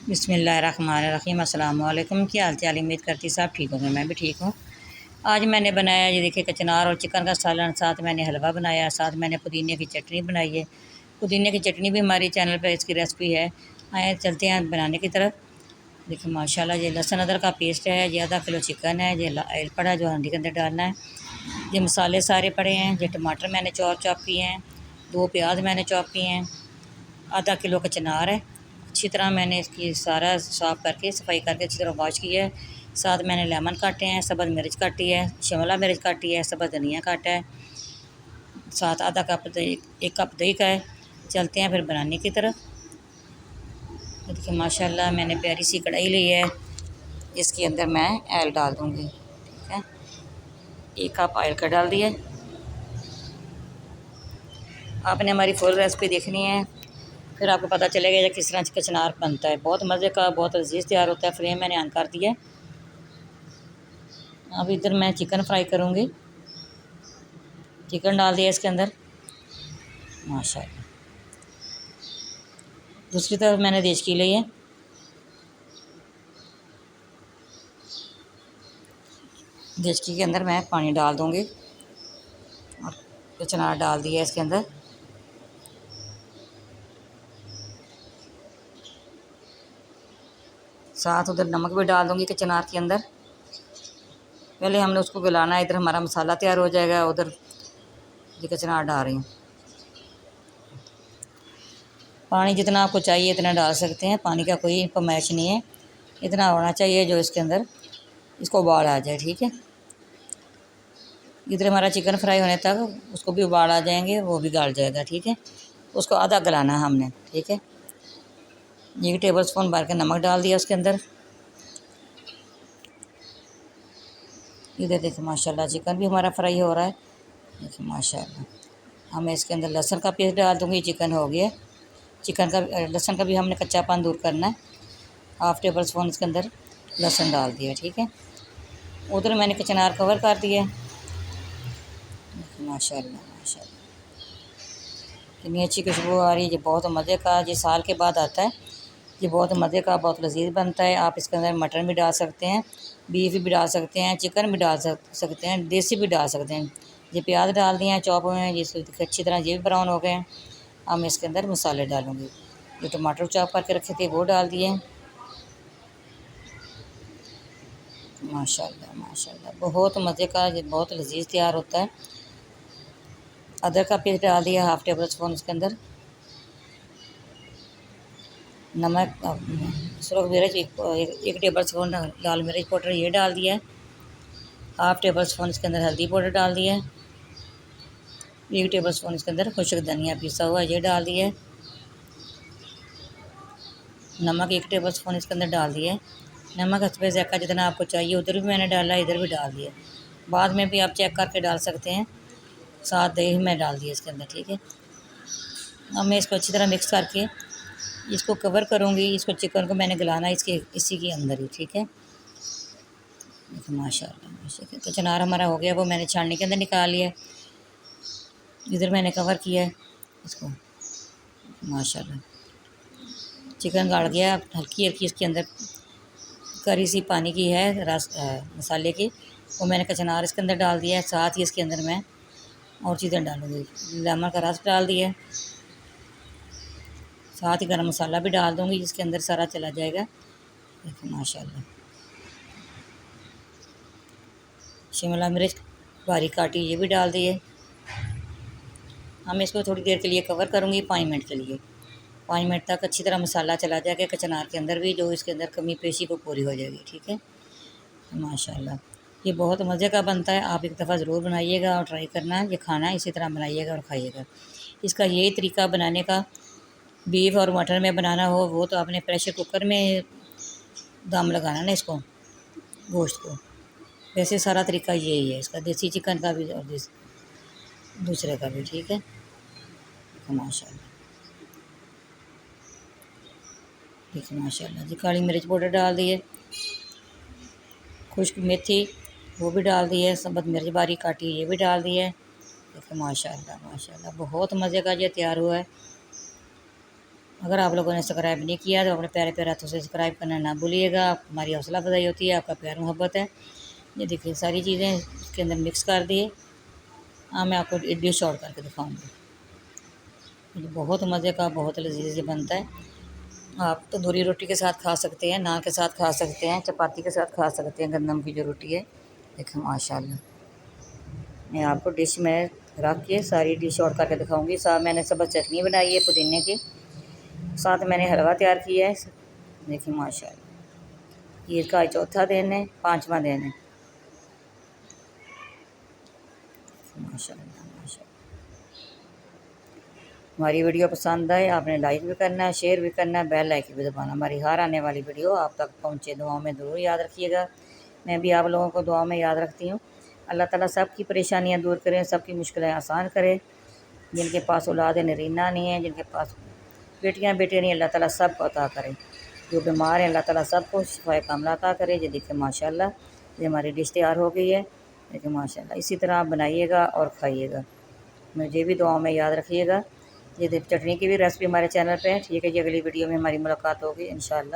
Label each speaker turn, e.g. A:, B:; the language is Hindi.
A: बिस्मिल्लाहिर्रहमानिर्रहीम। अस्सलाम वालेकुम। क्या हाल चाल? उम्मीद करती सब ठीक होंगे, मैं भी ठीक हूँ। आज मैंने बनाया ये देखिए कचनार और चिकन का सालन, साथ मैंने हलवा बनाया, साथ मैंने पुदीने की चटनी बनाई है। पुदीने की चटनी भी हमारी चैनल पर इसकी रेसिपी है। आए चलते हैं बनाने की तरफ। देखिए माशाल्लाह ये लहसुन अदरक का पेस्ट है, ये आधा किलो चिकन है, ये ऑयल पड़ा है जो हंडी के अंदर डालना है। ये मसाले सारे पड़े हैं, ये टमाटर मैंने चॉप किए हैं, 2 प्याज मैंने चॉप किए हैं, आधा किलो कचनार है। अच्छी तरह मैंने इसकी सारा साफ़ करके सफाई करके अच्छी तरह वॉश किया है। साथ मैंने लेमन काटे हैं, सब्ज़ मिर्च काटी है, शिमला मिर्च काटी है, सब्ज़ धनिया काटा है, साथ आधा कप दही, 1 कप दही का है। चलते हैं फिर बनाने की तरफ। देखिए माशाल्लाह मैंने प्यारी सी कढ़ाई ली है, इसके अंदर मैं ऑयल डाल दूँगी। ठीक है, 1 कप ऑयल का डाल दिया। आपने हमारी फुल रेसिपी देखनी है, फिर आपको पता चलेगा ये किस तरह कचनार बनता है। बहुत मज़े का, बहुत लजीज तैयार होता है। फ्लेम मैंने ऑन कर दिया है। अब इधर मैं चिकन फ्राई करूँगी। चिकन डाल दिया इसके अंदर माशाल्लाह। दूसरी तरफ मैंने देचकी ली है, देचकी के अंदर मैं पानी डाल दूँगी और कचनार डाल दिया इसके अंदर। साथ उधर नमक भी डाल दूँगी कचनार के अंदर। पहले हमने उसको गलाना है, इधर हमारा मसाला तैयार हो जाएगा। उधर ये कचनार डाल रही हूँ। पानी जितना आपको चाहिए इतना डाल सकते हैं, पानी का कोई फरमाइश नहीं है, इतना होना चाहिए जो इसके अंदर इसको उबाल आ जाए। ठीक है, इधर हमारा चिकन फ्राई होने तक उसको भी उबाल आ जाएंगे, वो भी गाल जाएगा। ठीक है, उसको आधा गलाना है हमने। ठीक है, 1 टेबल स्पून भर के नमक डाल दिया उसके अंदर। इधर देखिए माशाल्लाह चिकन भी हमारा फ्राई हो रहा है। देखिए माशाल्लाह। हमें इसके अंदर लहसुन का पेस्ट डाल दूँगी। चिकन हो गया, चिकन का लहसुन का भी हमने कच्चापन दूर करना है। 1/2 टेबल स्पून इसके अंदर लहसुन डाल दिया। ठीक है, उधर मैंने कचनार कवर कर दिया। माशाल्लाह माशाल्लाह कितनी अच्छी खुशबू आ रही है। ये बहुत मज़े का, ये साल के बाद आता है। ये बहुत मज़े का, बहुत लजीज बनता है। आप इसके अंदर मटन भी डाल सकते हैं, बीफ भी डाल सकते हैं, चिकन भी डाल सकते हैं, देसी भी डाल सकते हैं। ये प्याज डाल दिए हैं चॉप हुए हैं, ये अच्छी तरह ये भी ब्राउन हो गए हैं। अब मैं इसके अंदर मसाले डालूँगी। जो टमाटर चॉप करके रखे थे वो डाल दिए। माशाल्लाह माशाल्लाह बहुत मज़े का, ये बहुत लजीज तैयार होता है। अदरक का पेस्ट डाल दिया 1/2 टेबल स्पून इसके अंदर। नमक, सुरख मिर्च 1 टेबल स्पून लाल मिर्च पाउडर ये डाल दिया है। 1/2 टेबल स्पून इसके अंदर हल्दी पाउडर डाल दिया है। 1 टेबल स्पून इसके अंदर खुश्क धनिया पिसा हुआ ये डाल दिया है। नमक 1 टेबल स्पून इसके अंदर डाल दिया है। नमक हस्बे ज़ायक़ा जितना आपको चाहिए, उधर भी मैंने डाला, इधर भी डाल दिया। बाद में भी आप चेक करके डाल सकते हैं। साथ दही मैं डाल दिया इसके अंदर। ठीक है, अब मैं इसको अच्छी तरह मिक्स करके इसको कवर करूँगी। इसको चिकन को मैंने गलाना है इसके इसी के अंदर ही। ठीक है, माशाल्लाह माशाल्लाह। तो कचनार हमारा हो गया, वो मैंने छाननी के अंदर निकाल लिया। इधर मैंने कवर किया है इसको माशाल्लाह। चिकन गाड़ गया, हल्की हल्की इसके अंदर करी सी पानी की है रस मसाले की, वो मैंने कचनार इसके अंदर डाल दिया है। साथ ही इसके अंदर मैं और चीज़ें डालूँगी। लेमन का रस डाल दिया, साथ ही गरम मसाला भी डाल दूँगी जिसके अंदर सारा चला जाएगा। देखो माशाल्लाह। शिमला मिर्च बारीक काटी ये भी डाल दिए। हम इसको थोड़ी देर के लिए कवर करूँगी, 5 मिनट के लिए। 5 मिनट तक अच्छी तरह मसाला चला जाएगा कचनार के अंदर भी, जो इसके अंदर कमी पेशी को पूरी हो जाएगी। ठीक है, माशाल्लाह ये बहुत मज़े का बनता है। आप एक दफ़ा ज़रूर बनाइएगा और ट्राई करना, ये खाना इसी तरह बनाइएगा और खाइएगा। इसका यही तरीका बनाने का, बीफ और मटन में बनाना हो वो तो आपने प्रेशर कुकर में दम लगाना ना इसको, गोश्त को। वैसे सारा तरीका यही है इसका, देसी चिकन का भी और दूसरे का भी। ठीक है, माशाल्लाह। देखिए माशाल्लाह जी, काली मिर्च पाउडर डाल दिए, खुश्क मेथी वो भी डाल दी है, सब्ज़ मिर्च बारीक काटी ये भी डाल दी है। देखिए माशाल्लाह माशाल्लाह बहुत मज़े का ये तैयार हुआ है। अगर आप लोगों ने सब्सक्राइब नहीं किया तो अपने प्यारे प्यारे हाथों से सब्सक्राइब करना ना भूलिएगा। हमारी हौसला अफजाई होती है, आपका प्यार मोहब्बत है। ये देखिए सारी चीज़ें इसके अंदर मिक्स कर दिए। मैं आपको डिश आउट करके दिखाऊंगी। ये बहुत मज़े का, बहुत लजीज बनता है। आप तंदूरी रोटी के साथ खा सकते हैं, नान के साथ खा सकते हैं, चपाती के साथ खा सकते हैं। गंदम की जो रोटी है, देखिए माशाल्लाह। मैं आपको डिश में रख के सारी डिश आउट करके दिखाऊंगी। साथ मैंने सब्ज़ चटनी बनाई है पुदीने की, साथ मैंने हलवा तैयार किया है। देखिए माशाल्लाह, ईद का चौथा दिन है, 5वां दिन है। माशाल्लाह माशाल्लाह। हमारी वीडियो पसंद आए आपने लाइक भी करना है, शेयर भी करना है, बेल आइकन भी दबाना। हमारी हर आने वाली वीडियो आप तक पहुँचे। दुआओं में ज़रूर याद रखिएगा। मैं भी आप लोगों को दुआ में याद रखती हूँ। अल्लाह ताला सबकी परेशानियाँ दूर करें, सबकी मुश्किलें आसान करें। जिनके पास औलाद नरीना नहीं है, जिनके पास बेटियाँ बेटे नहीं, अल्लाह ताला सबको अता करे। जो बीमार हैं अल्लाह ताला सबको शिफाए कामला अता करे। ये देखिए माशाल्लाह, ये हमारी डिश तैयार हो गई है। देखिए माशाल्लाह, इसी तरह आप बनाइएगा और खाइएगा। मुझे भी दुआओं में याद रखिएगा। ये चटनी की भी रेसिपी हमारे चैनल पे है। ठीक है जी, अगली वीडियो में हमारी मुलाकात होगी इंशाअल्लाह।